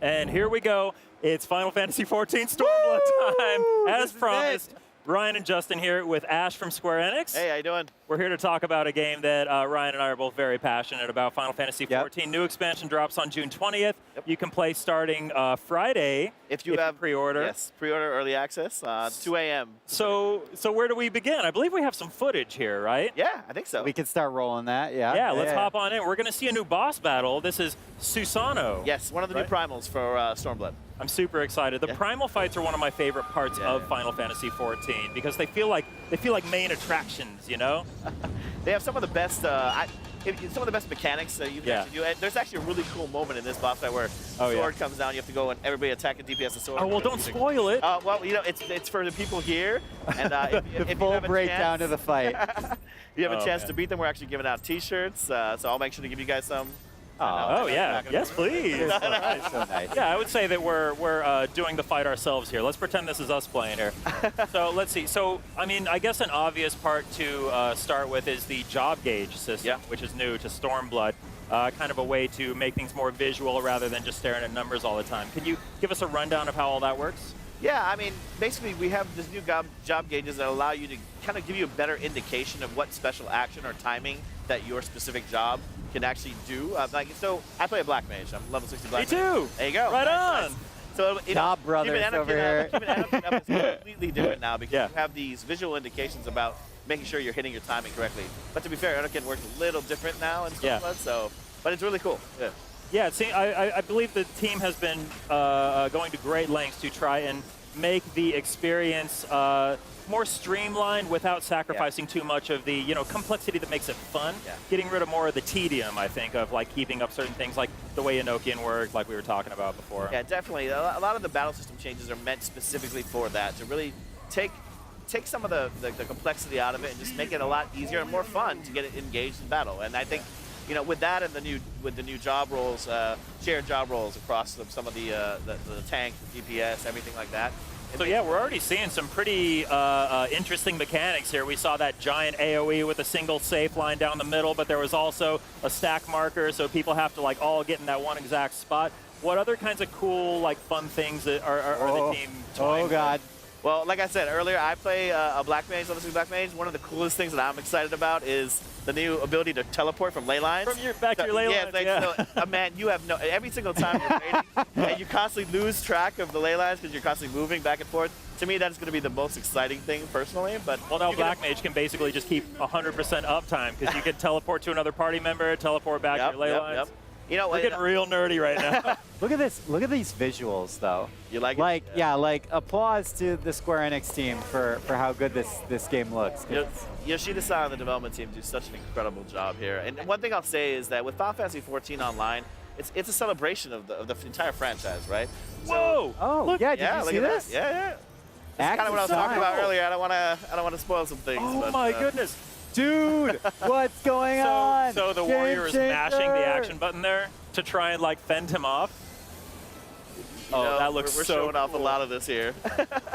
And here we go. It's Final Fantasy XIV Stormblood time. As promised, Ryan and Justin here with Ash from Square Enix. Hey, how you doing? We're here to talk about a game that Ryan and I are both very passionate about, Final Fantasy XIV. New expansion drops on June 20th. You can play starting Friday if you have pre-order. Yes, pre-order early access, 2 a.m. So where do we begin? I believe we have some footage here, right? Yeah, I think so. We can start rolling that, yeah. Yeah, let's hop on in. We're going to see a new boss battle. This is Susano. Yes, one of the new primals for Stormblood. I'm super excited. The primal fights are one of my favorite parts of Final Fantasy XIV because they feel like main attractions, you know? They have some of the best some of the best mechanics you can actually do. And there's actually a really cool moment in this boss fight where sword comes down, you have to go and everybody attack and DPS the sword. Oh, well, don't spoil it. Well, you know, it's for the people here. And if full you have a breakdown chance, of the fight. you have a chance to beat them. We're actually giving out T-shirts, so I'll make sure to give you guys some. Oh yeah, yes please. So nice, so nice. Yeah, I would say that we're doing the fight ourselves here. Let's pretend this is us playing here. So let's see. So I mean, I guess an obvious part to start with is the job gauge system, which is new to Stormblood. Kind of a way to make things more visual rather than just staring at numbers all the time. Can you give us a rundown of how all that works? Yeah, I mean, basically we have this new job gauges that allow you to kind of give you a better indication of what special action or timing that your specific job can actually do. So I play a black mage. I'm level 60 black mage. Me too. There you go. Right on. Nice. So Job brothers over here. Human Anakin is completely different now because you have these visual indications about making sure you're hitting your timing correctly. But to be fair, Anakin works a little different now in Stormblood, but it's really cool. Yeah. Yeah, see, I believe the team has been going to great lengths to try and make the experience more streamlined without sacrificing too much of the complexity that makes it fun. Getting rid of more of the tedium, I think, of like keeping up certain things like the way Enochian worked, like we were talking about before. Yeah, definitely. A lot of the battle system changes are meant specifically for that, to really take some of the complexity out of it and just make it a lot easier and more fun to get it engaged in battle. And I think, with that and the new job roles, shared job roles across some of the tank, the DPS, everything like that. So yeah, we're already seeing some pretty interesting mechanics here. We saw that giant AoE with a single safe line down the middle, but there was also a stack marker, so people have to like all get in that one exact spot. What other kinds of cool, like fun things that are the team toying with? God. Well, like I said earlier, I play a black mage, level 60 black mage. One of the coolest things that I'm excited about is the new ability to teleport from ley lines. Back to your ley lines, So, man, you have every single time you're raiding, and you constantly lose track of the ley lines because you're constantly moving back and forth. To me, that's going to be the most exciting thing personally. But well, now Black Mage can basically just keep 100% uptime because you can teleport to another party member, teleport back to your ley lines. We're getting real nerdy right now. Look at this. Look at these visuals, though. You like it? Yeah, applause to the Square Enix team for how good this game looks. Yoshida-san and the development team do such an incredible job here. And one thing I'll say is that with Final Fantasy XIV Online, it's a celebration of the entire franchise, right? Whoa! Oh, look, did you see this? Yeah. That's kind of what I was talking about earlier. I don't want to spoil some things. Oh my goodness. Dude, what's going on? So the warrior is mashing the action button there to try and like fend him off. That looks we're so showing off a lot of this here.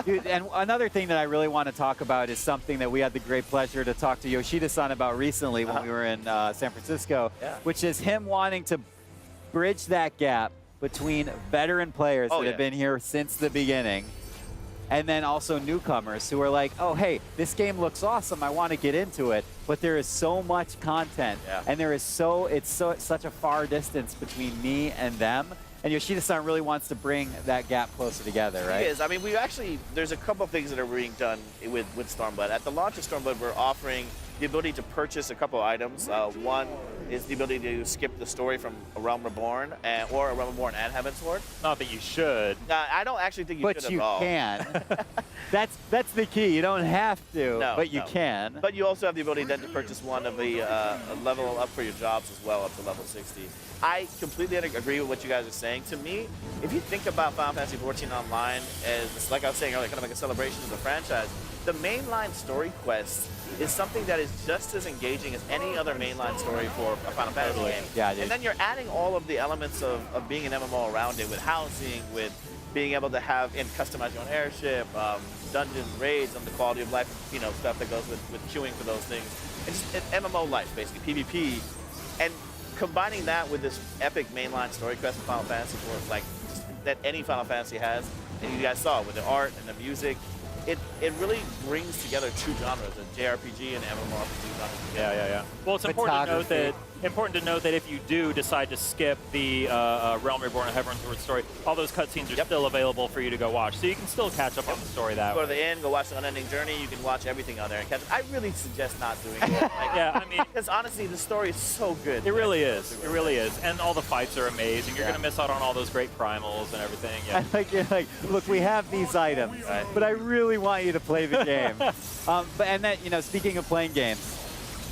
Dude, and another thing that I really want to talk about is something that we had the great pleasure to talk to Yoshida-san about recently when we were in San Francisco, which is him wanting to bridge that gap between veteran players that have been here since the beginning and then also newcomers who are like, oh, hey, this game looks awesome. I want to get into it. But there is so much content, and it's such a far distance between me and them. And Yoshida-san really wants to bring that gap closer together, right? He is. I mean, there's a couple of things that are being done with Stormblood. At the launch of Stormblood, we're offering the ability to purchase a couple of items. One is the ability to skip the story from A Realm Reborn or A Realm Reborn and Heavensward. Not that you should. I don't actually think you should at all. But you can. That's the key. You don't have to, but you can. But you also have the ability then to purchase one of the level up for your jobs as well, up to level 60. I completely agree with what you guys are saying. To me, if you think about Final Fantasy XIV Online as, like I was saying earlier, kind of like a celebration of the franchise, the mainline story quest is something that is just as engaging as any other mainline story for a Final Fantasy game. Yeah, and then you're adding all of the elements of being an MMO around it with housing, with being able to have and customize your own airship, dungeons, raids, and the quality of life, stuff that goes with queuing for those things. And just an MMO life, basically, PvP. And combining that with this epic mainline story quest in Final Fantasy IV, like that any Final Fantasy has, and you guys saw with the art and the music, it really brings together two genres, the JRPG and MMORPG genres. Yeah. Well, it's important to note that if you do decide to skip the Realm Reborn and Heavenward story, all those cutscenes are still available for you to go watch, so you can still catch up on the story that way. Go to the end, go watch the Unending Journey. You can watch everything on there and catch up. I really suggest not doing it. Like, Yeah, I mean, because honestly, the story is so good. it really is. It really is, and all the fights are amazing. You're gonna miss out on all those great primals and everything. Yeah. You're like, look, we have these items, but I really want you to play the game. Speaking of playing games,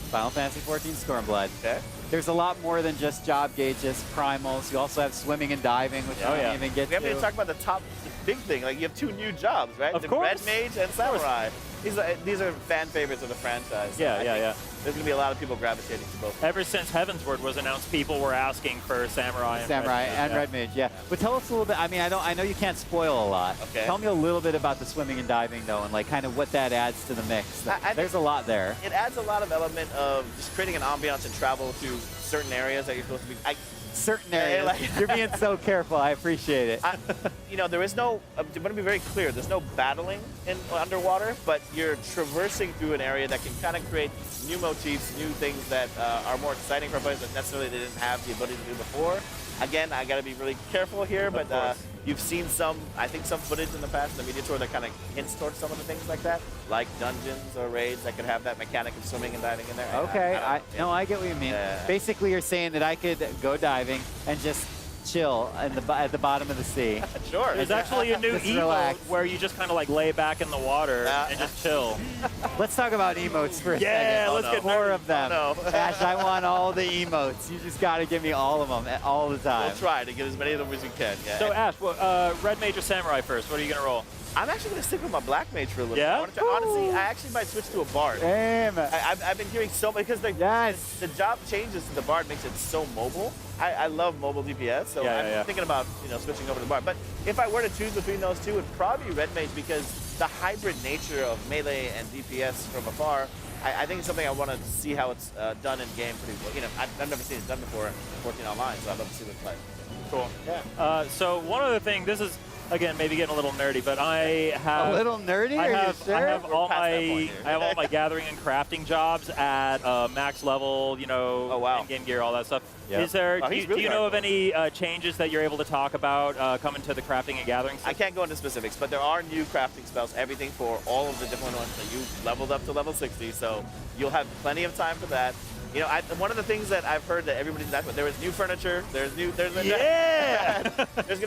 Final Fantasy XIV Stormblood. Okay. There's a lot more than just job gauges, primals. You also have swimming and diving, which I didn't even get We haven't to. even talked about the big thing. Like, you have 2 new jobs, right? Of the course. Red Mage and Samurai. These are fan favorites of the franchise. So I think there's going to be a lot of people gravitating to both. Ever since Heavensward was announced, people were asking for Samurai and Red Mage, yeah. But tell us a little bit. I mean, I know you can't spoil a lot. Okay. Tell me a little bit about the swimming and diving, though, and like kind of what that adds to the mix. There's a lot there. It adds a lot of element of just creating an ambiance and travel to certain areas that you're supposed to be. Certain areas. You're being so careful. I appreciate it. There is no. I'm going to be very clear. There's no battling in underwater, but you're traversing through an area that can kind of create new motifs, new things that are more exciting for players that necessarily they didn't have the ability to do before. Again, I got to be really careful here, but you've seen some footage in the past, the media tour, that kind of hints towards some of the things like that, like dungeons or raids that could have that mechanic of swimming and diving in there. Okay, I get what you mean. Yeah. Basically, you're saying that I could go diving and just chill at the bottom of the sea. Sure. There's actually a new Just emote relax. where you just kind of like lay back in the water and just chill. Let's talk about emotes for a second. Yeah, let's get more of them. Oh, no. Ash, I want all the emotes. You just got to give me all of them all the time. We'll try to get as many of them as we can. Yeah. So Ash, Red Mage or Samurai first? What are you gonna roll? I'm actually going to stick with my Black Mage for a little bit. Yeah? I wanna try, honestly, I actually might switch to a Bard. Damn. I've been hearing so much, because the job changes to the Bard makes it so mobile. I love mobile DPS, so I'm thinking about switching over to the Bard. But if I were to choose between those two, it'd probably be Red Mage, because the hybrid nature of melee and DPS from afar, I think it's something I want to see how it's done in game pretty well. I've never seen it done before in 14 Online, so I'd love to see what it's like. Cool. Yeah. So one other thing, this is again maybe getting a little nerdy, but I have a little nerdy. I Are have, you sure? I have all past that point my here. I have all my gathering and crafting jobs at max level. Oh, wow. in-game gear, all that stuff. Yep. Is there? Oh, do he's you really know of hardcore. any changes that you're able to talk about coming to the crafting and gathering? I can't go into specifics, but there are new crafting spells, everything for all of the different ones that you leveled up to level 60, so you'll have plenty of time for that. One of the things that I've heard that everybody's asking about, there is new furniture, there's going to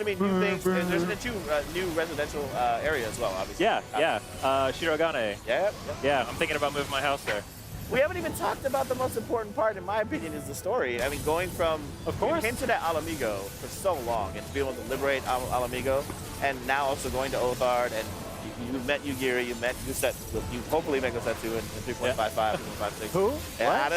be new things, there's been 2 new residential areas as well, obviously. Shirogane. Yeah. I'm thinking about moving my house there. We haven't even talked about the most important part, in my opinion, is the story. I mean, going from, Of course. we came to that Alamigo for so long, and to be able to liberate Alamigo, and now also going to Othard, and you met Yugiri, you met Guset, you hopefully met Guset too in 3.55, 3.56. Who? What?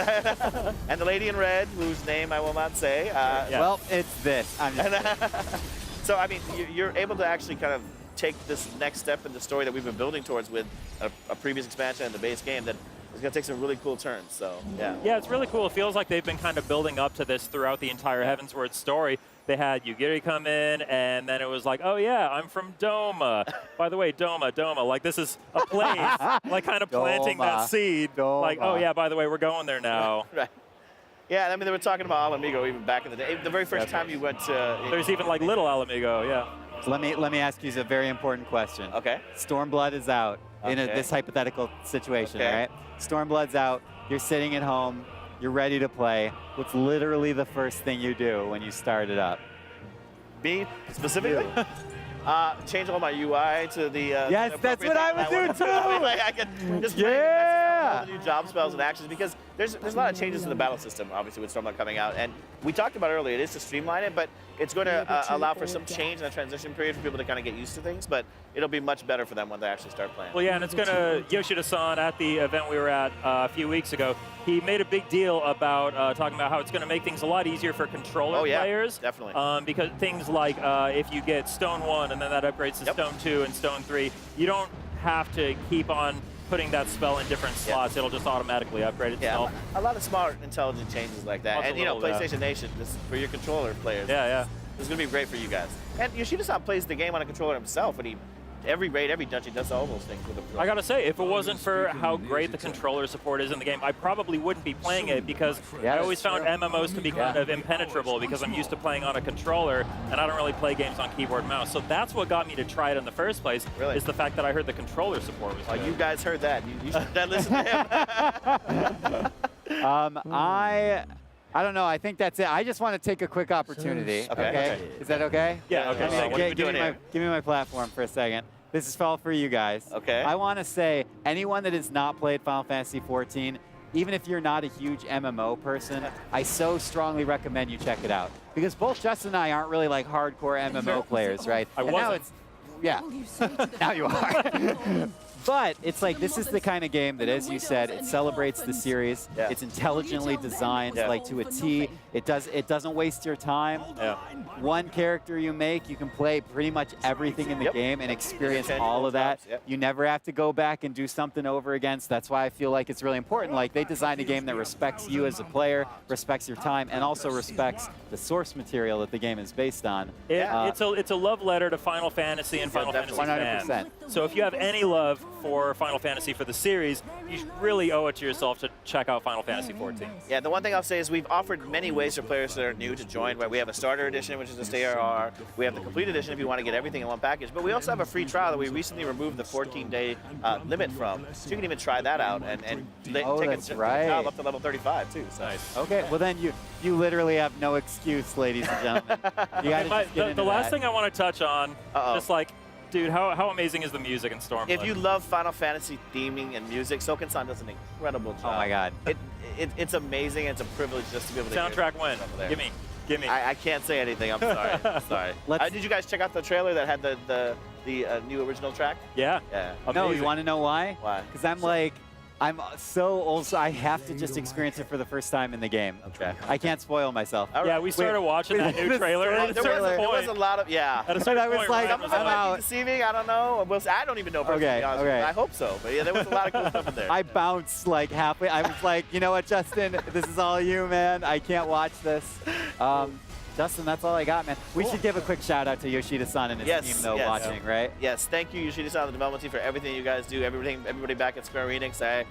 And the lady in red, whose name I will not say. Well, it's this. I'm just So, I mean, you're able to actually kind of take this next step in the story that we've been building towards with a previous expansion and the base game that is going to take some really cool turns. So, yeah. Yeah, it's really cool. It feels like they've been kind of building up to this throughout the entire Heavensward story. They had Yugiri come in, and then it was like, oh yeah, I'm from Doma. By the way, Doma. Like, this is a place, like kind of planting that seed. Like, oh yeah, by the way, we're going there now. Right. Yeah, I mean, they were talking about Alamigo even back in the day. The very first time you went to... There's even like Little Alamigo, yeah. So let me ask you a very important question. Okay. Stormblood is out in Okay. this hypothetical situation, Okay. right? Stormblood's out. You're sitting at home. You're ready to play. What's literally the first thing you do when you start it up? Me, specifically? Change all my UI to the... Yes, the that's appropriate what I thing would do, want to too. I mean, like, I could just all the new job spells and actions, because there's a lot of changes to the battle system, obviously, with Stormblood coming out. And we talked about earlier, it is to streamline it, but it's going to allow for some change in the transition period for people to kind of get used to things, but it'll be much better for them when they actually start playing. Well, yeah, and it's going to, Yoshida-san at the event we were at a few weeks ago, he made a big deal about talking about how it's going to make things a lot easier for controller players. Definitely. Because things like if you get Stone 1 and then that upgrades to Stone 2 and Stone 3, you don't have to keep on putting that spell in different slots, it'll just automatically upgrade itself. Yeah, a lot of smart, intelligent changes like that. Lots And of you know, little, PlayStation Nation, this is for your controller players. Yeah. This is going to be great for you guys. And Yoshida-san plays the game on a controller himself, and every raid, every dungeon, does all those things with a. I gotta say, if it wasn't for how great the controller support is in the game, I probably wouldn't be playing it because I always found MMOs to be kind of impenetrable because I'm used to playing on a controller and I don't really play games on keyboard and mouse. So that's what got me to try it in the first place, is the fact that I heard the controller support was good. You guys heard that. You should listen to him. I don't know. I think that's it. I just want to take a quick opportunity. Okay. Is that okay? Yeah, okay. What are we doing here? Give me my platform for a second. This is all for you guys. Okay. I want to say, anyone that has not played Final Fantasy XIV, even if you're not a huge MMO person, I so strongly recommend you check it out. Because both Justin and I aren't really like hardcore MMO players, right? I wasn't. Yeah. Now you are. But it's like, this is the kind of game that, as you said, it celebrates the series. Yeah. It's intelligently designed, like to a T. It doesn't waste your time. One character you make, you can play pretty much everything in the game and experience all of that. You never have to go back and do something over again. So that's why I feel like it's really important. Like, they designed a game that respects you as a player, respects your time, and also respects the source material that the game is based on. It's a love letter to Final Fantasy and Final Fantasy 100%. fans. So if you have any love for Final Fantasy for the series, you really owe it to yourself to check out Final Fantasy XIV. Yeah, the one thing I'll say is we've offered many ways for players that are new to join. Right? We have a starter edition, which is a STRR. We have the complete edition if you want to get everything in one package. But we also have a free trial that we recently removed the 14-day limit from. So you can even try that out and take a trial up to level 35 too. So. Nice. Okay, well then you literally have no excuse, ladies and gentlemen. You gotta just get into the last that. thing I want to touch on, just like, dude, how amazing is the music in Stormblood? If you love Final Fantasy theming and music, Soken-san does an incredible job. Oh my God. It's amazing. It's a privilege just to be able to soundtrack win. Give me. I can't say anything. I'm sorry. Sorry. Did you guys check out the trailer that had the new original track? Yeah. No, you want to know why? Why? Because I'm so old, so I have to just experience it for the first time in the game. Okay. I can't spoil myself. Yeah, we started watching that new trailer. There was a lot of, At a certain I was point, like, some of it might be deceiving. I don't know. I don't even know personally. Okay, to be honest with you. okay. I hope so. But yeah, there was a lot of cool stuff in there. I bounced like halfway. I was like, you know what, Justin? This is all you, man. I can't watch this. Justin, that's all I got, man. We should give a quick shout out to Yoshida-san and his team, though, watching, right? Yes, thank you, Yoshida-san, and the development team, for everything you guys do. Everybody back at Square Enix. I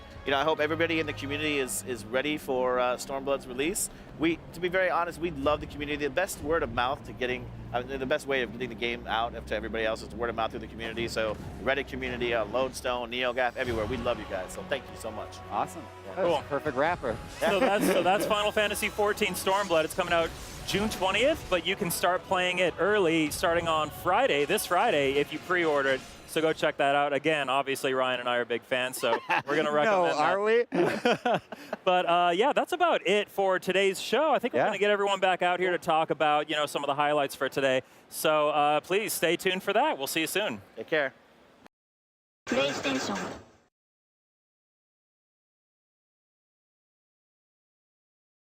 hope everybody in the community is ready for Stormblood's release. To be very honest, we love the community. The best word of mouth to getting, the best way of getting the game out to everybody else is word of mouth through the community. So Reddit community, Lodestone, NeoGaf, everywhere. We love you guys. So thank you so much. Awesome. Cool. Perfect rapper. So that's Final Fantasy XIV Stormblood. It's coming out June 20th, but you can start playing it early starting on this Friday, if you pre-order it. So go check that out. Again, obviously, Ryan and I are big fans, so we're going to recommend that. Are we? But yeah, that's about it for today's show. I think we're going to get everyone back out here to talk about, some of the highlights for today. So please stay tuned for that. We'll see you soon. Take care. PlayStation